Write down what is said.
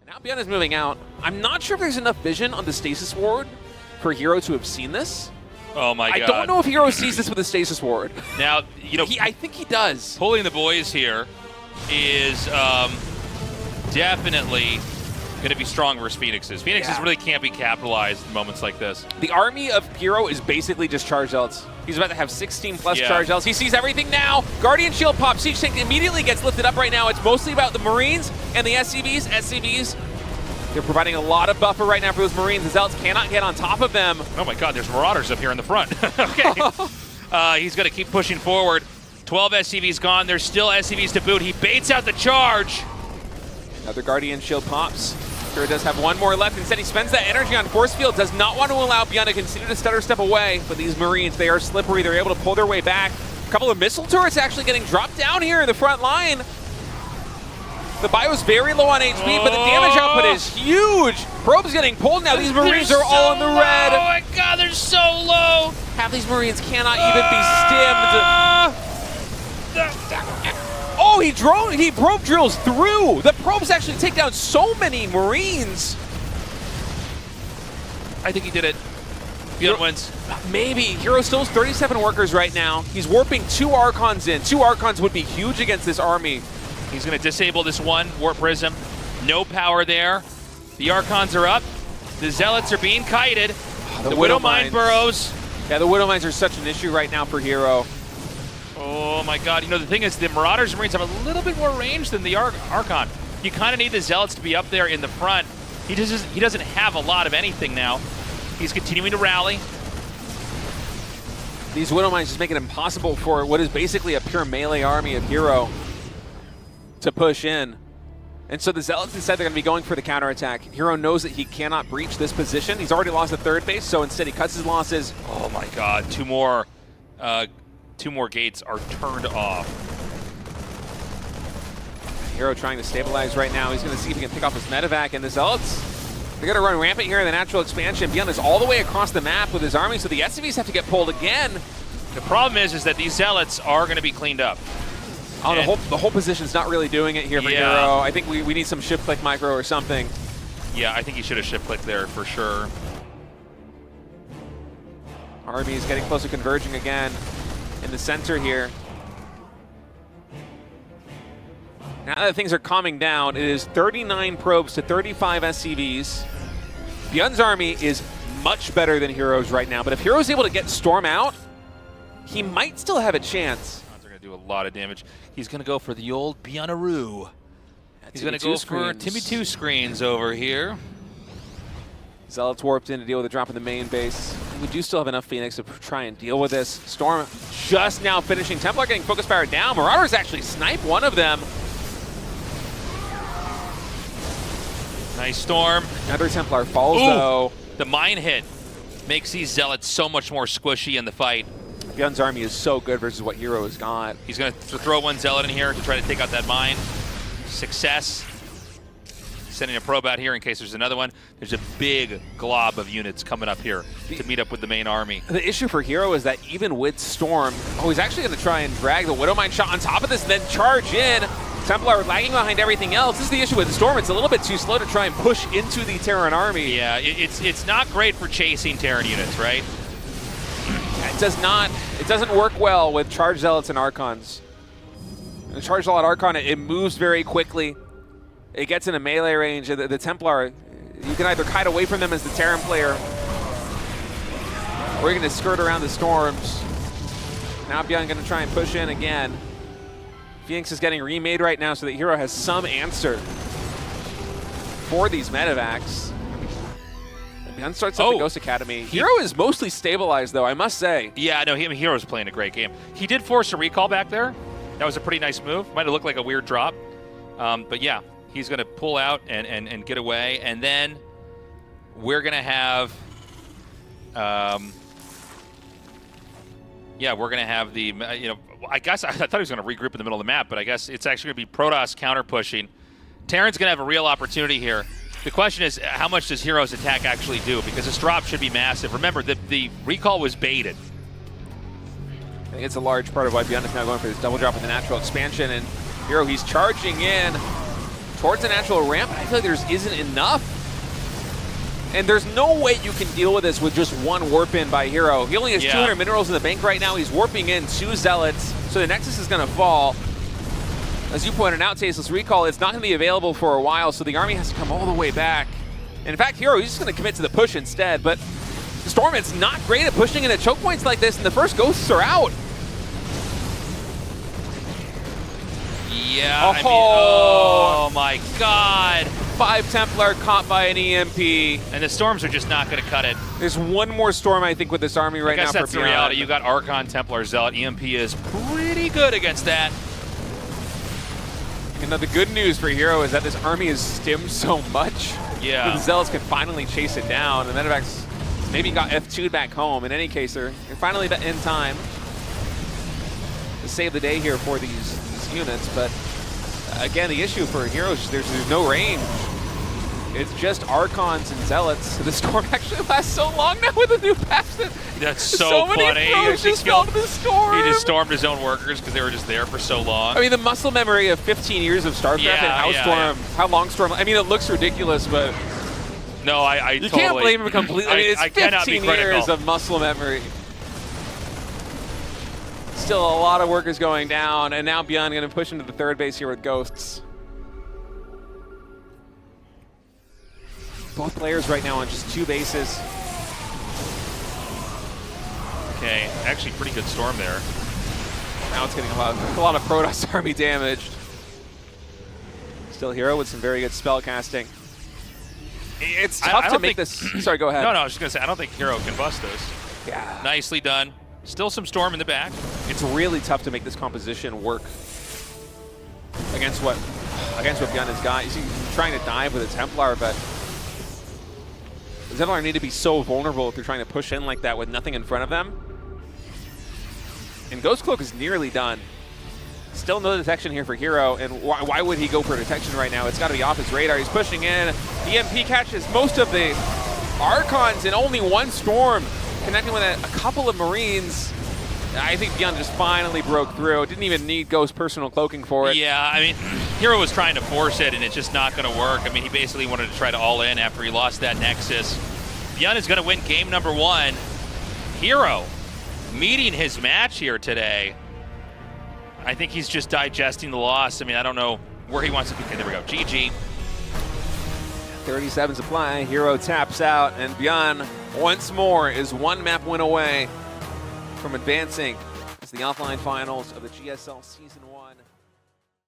Now ByuN is moving out. I'm not sure if there's enough vision on the stasis ward for herO to have seen this. Oh my god. I don't know if herO sees this with the stasis ward. Now, you know, I think he does. Pulling the boys here is definitely going to be strong versus Phoenixes. Phoenixes really can't be capitalized in moments like this. The army of herO is basically just charge zealots. He's about to have 16 plus charge zealots. He sees everything now. Guardian shield pops. Siege tank immediately gets lifted up right now. It's mostly about the Marines and the SCVs. SCVs, they're providing a lot of buffer right now for those Marines. The zealots cannot get on top of them. Oh my god, there's Marauders up here in the front. Okay. He's going to keep pushing forward. 12 SCVs gone. There's still SCVs to boot. He baits out the charge. Another Guardian shield pops. herO does have one more left. Instead, he spends that energy on force field. Does not want to allow ByuN to continue to stutter step away. But these Marines, they are slippery. They're able to pull their way back. A couple of missile turrets actually getting dropped down here in the front line. The ByuN's very low on HP, but the damage output is huge. Probe's getting pulled now. These Marines are all in the red. Oh my god, they're so low. Half these Marines cannot even be stimmed. Oh, he probe drills through. The probes actually take down so many Marines. I think he did it. ByuN wins. Maybe. herO still has 37 workers right now. He's warping 2 Archons in. 2 Archons would be huge against this army. He's going to disable this one Warp Prism. No power there. The Archons are up. The Zealots are being kited. The Widow Mine burrows. Yeah, the Widow Mines are such an issue right now for herO. Oh my god. You know, the thing is, the Marauders and Marines have a little bit more range than the Archon. You kind of need the Zealots to be up there in the front. He doesn't have a lot of anything now. He's continuing to rally. These Widow Mines just make it impossible for what is basically a pure melee army of herO to push in. And so the Zealots instead, they're going to be going for the counterattack. herO knows that he cannot breach this position. He's already lost the third base, so instead he cuts his losses. Oh my god, two more gates are turned off. herO trying to stabilize right now. He's going to see if he can pick off his medevac, and the Zealots, they're going to run rampant here in the natural expansion. ByuN is all the way across the map with his army, so the SCVs have to get pulled again. The problem is that these Zealots are going to be cleaned up. Oh, the whole position's not really doing it here for herO. I think we need some shift-click micro or something. Yeah, I think he should have shift-clicked there for sure. Army is getting close to converging again in the center here. Now that things are calming down, it is 39 probes to 35 SCVs. ByuN's army is much better than hero's right now, but if hero's able to get Storm out, he might still have a chance. They're going to do a lot of damage. He's going to go for the old ByuNaroo. He's going to go for Timmy 2 screens over here. Zealots warped in to deal with the drop in the main base. We do still have enough Phoenix to try and deal with this. Storm just now finishing. Templar getting focus power down. Marauders actually snipe one of them. Nice Storm. Another Templar falls though. The mine hit makes these Zealots so much more squishy in the fight. ByuN's army is so good versus what herO has got. He's going to throw one Zealot in here to try to take out that mine. Success. Sending a probe out here in case there's another one. There's a big glob of units coming up here to meet up with the main army. The issue for herO is that even with Storm, he's actually going to try and drag the Widow Mine shot on top of this and then charge in. Templar lagging behind everything else. This is the issue with Storm. It's a little bit too slow to try and push into the Terran army. Yeah, it's not great for chasing Terran units, right? It doesn't work well with Charge Zealots and Archons. The Charge Zealot Archon, it moves very quickly. It gets in a melee range. The Templar, you can either kite away from them as the Terran player, or you're going to skirt around the storms. Now ByuN going to try and push in again. Phoenix is getting remade right now so that herO has some answer for these medevacs. ByuN starts up the Ghost Academy. herO is mostly stabilized, though, I must say. Yeah, no, hero's playing a great game. He did force a recall back there. That was a pretty nice move. Might have looked like a weird drop. But yeah, he's going to pull out and get away. And then we're going to have... yeah, we're going to have the... I guess I thought he was going to regroup in the middle of the map, but I guess it's actually going to be Protoss counter-pushing. Terran's going to have a real opportunity here. The question is, how much does hero's attack actually do? Because this drop should be massive. Remember, the recall was baited. I think it's a large part of why ByuN is now going for this double drop with the natural expansion. And herO, he's charging in towards a natural ramp. I feel like there isn't enough. And there's no way you can deal with this with just one warp in by herO. He only has 200 minerals in the bank right now. He's warping in 2 Zealots, so the Nexus is going to fall. As you pointed out, Tasteless Recall, it's not going to be available for a while, so the army has to come all the way back. And in fact, herO, he's just going to commit to the push instead, but Storm's not great at pushing into choke points like this, and the first ghosts are out. Yeah, I mean, oh my God. 5 Templar caught by an EMP. And the Storms are just not going to cut it. There's one more Storm, I think, with this army right now. I guess that's the reality. You got Archon, Templar, Zealot. EMP is pretty good against that. You know, the good news for herO is that this army is stimmed so much. Yeah. The Zealots can finally chase it down, and Medivacs maybe got F2'd back home. In any case, they're finally in time to save the day here for these units, but again, the issue for herO is there's no range. It's just Archons and Zealots. The Storm actually lasts so long now with a new patch. That's so funny. Many just fell to the Storm. He just stormed his own workers because they were just there for so long. I mean, the muscle memory of 15 years of Starcraft and how long Storm. I mean, it looks ridiculous, but no, I you totally, can't blame him completely. I mean, it's 15 years of muscle memory. Still a lot of workers going down, and now ByuN going to push into the third base here with Ghosts. Both players right now on just 2 bases. Okay, actually pretty good Storm there. Now it's getting a lot of Protoss army damaged. Still herO with some very good spell casting. It's tough to make this. Sorry, go ahead. No, I was just going to say, I don't think herO can bust this. Yeah. Nicely done. Still some Storm in the back. It's really tough to make this composition work against what ByuN has got. You see, he's trying to dive with a Templar, but the Templar need to be so vulnerable if they're trying to push in like that with nothing in front of them. And Ghost Cloak is nearly done. Still no detection here for herO, and why would he go for detection right now? It's got to be off his radar. He's pushing in. EMP catches most of the Archons in only 1 Storm, connecting with a couple of Marines. I think ByuN just finally broke through. Didn't even need Ghost personal cloaking for it. Yeah, I mean, herO was trying to force it, and it's just not going to work. I mean, he basically wanted to try to all in after he lost that Nexus. ByuN is going to win game number 1. herO meeting his match here today. I think he's just digesting the loss. I mean, I don't know where he wants to be. Okay, there we go. GG. 37 supply. herO taps out, and ByuN once more is 1 map win away from advancing to the offline finals of the GSL Season 1.